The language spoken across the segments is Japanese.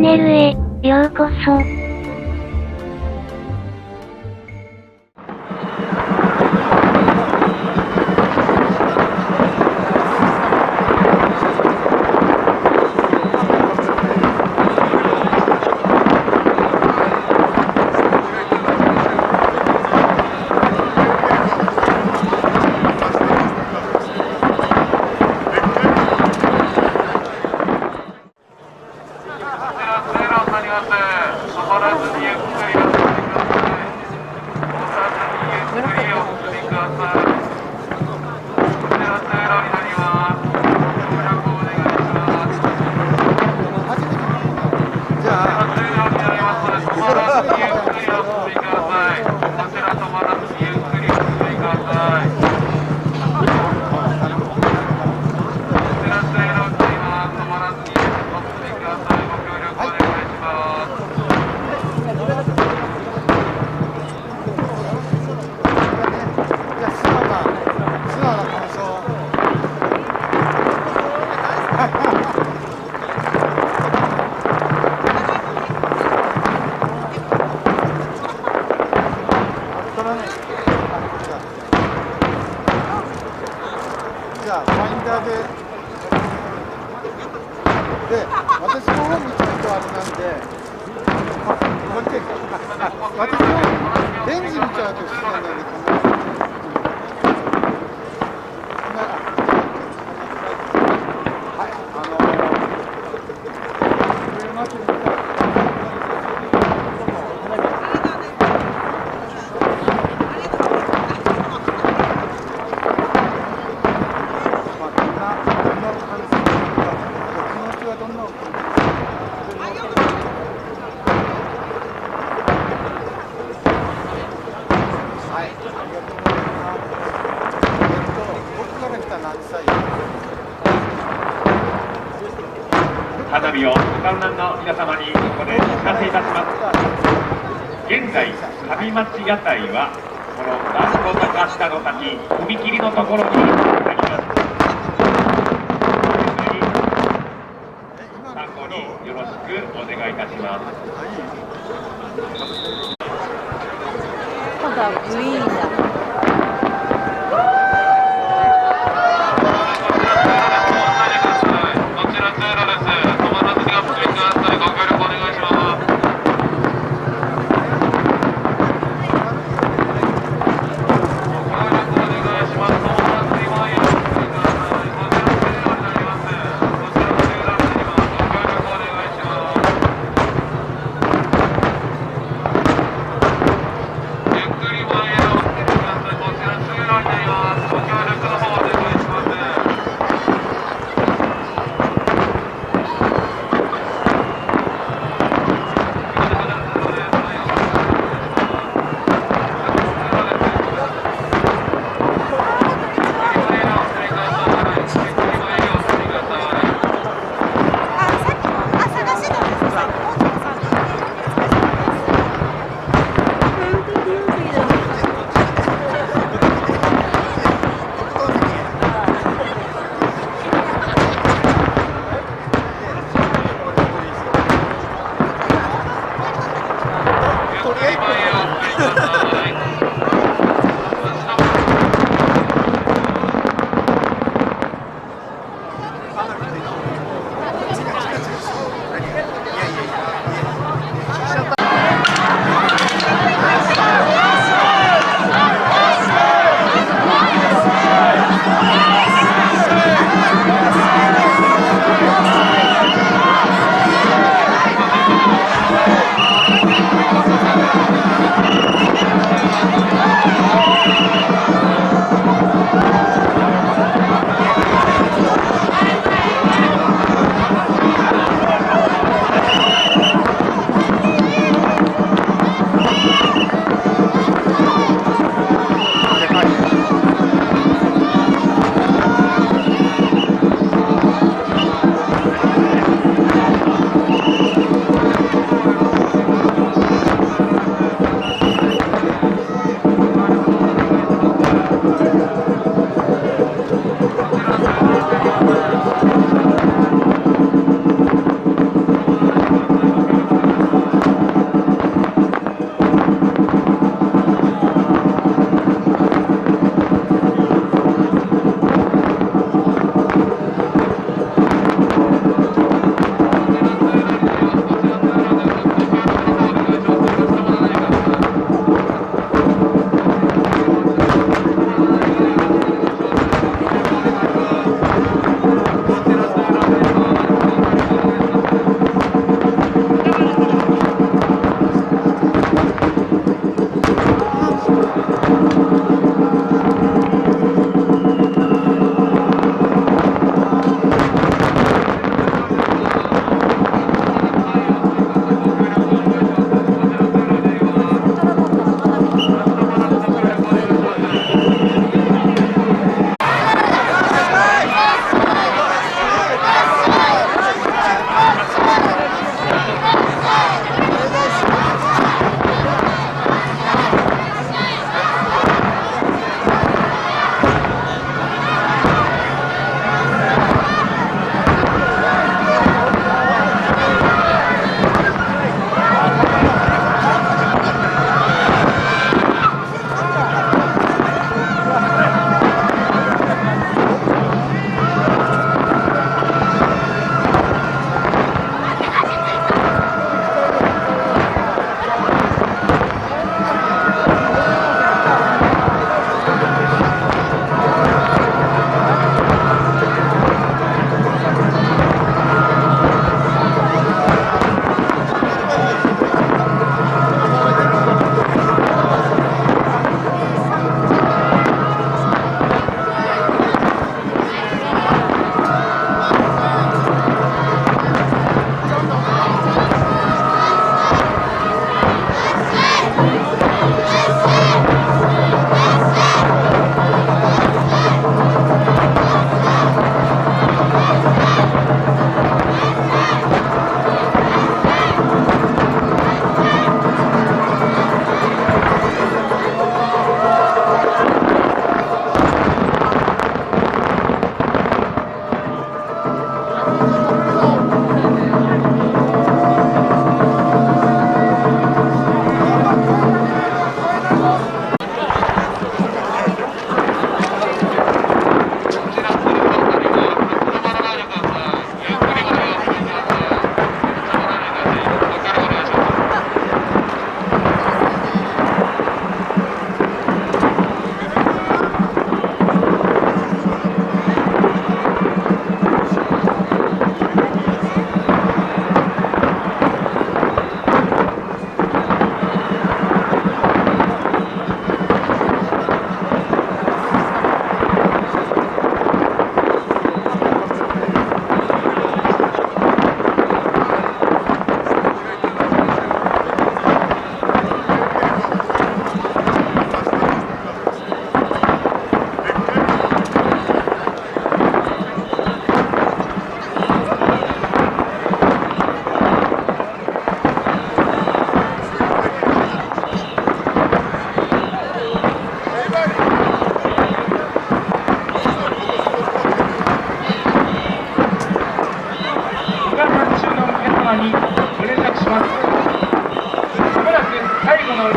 ンネルへようこそ。じゃあファインダーで、私の方にちょっとあれなんで、私のレンジ見ちゃうと不自然なんで、花火を観覧の皆様にここでお知らせいたします。現在、上町屋台はこの南高高下の滝踏切のところにあります。参考によろしくお願いいたします。まだグリーンだ。ゆっくり前へ。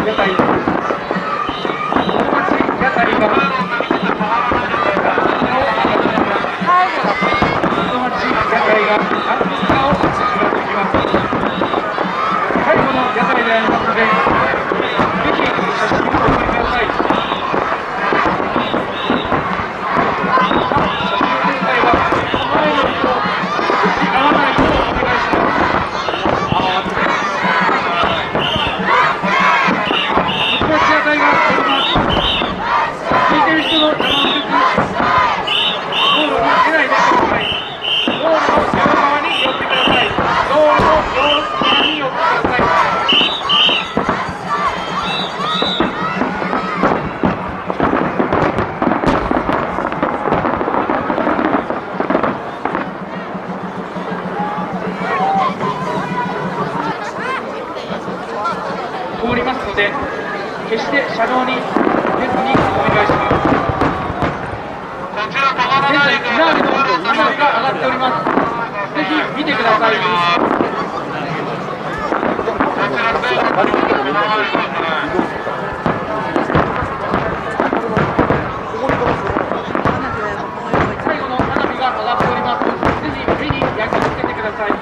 屋台、この町屋台がこの町屋台が何分かを進めてきます。最後の屋台でありますので、ぜひ写真を撮ってください。写真全体は前の人を打ち合わないようお願いします。屋台がおります。聞いてる人の邪魔をせず、道路に出ないでください。道路の両側に寄ってください。道路の両側に寄ってください。通りますので、決して車道に出ずにお願いします。現在、フィナーレの花火が上がっております。ぜひ見てください。最後の花火が上がっております。ぜひ目に焼き付けてください。最後の花火が上がっております。ぜひ目に焼き付けてください。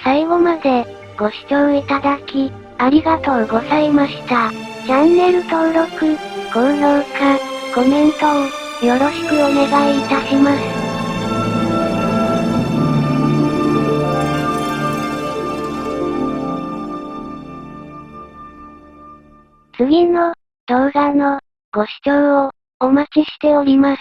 最後までご視聴いただきありがとうございました。チャンネル登録、高評価、コメントをよろしくお願いいたします。次の動画のご視聴をお待ちしております。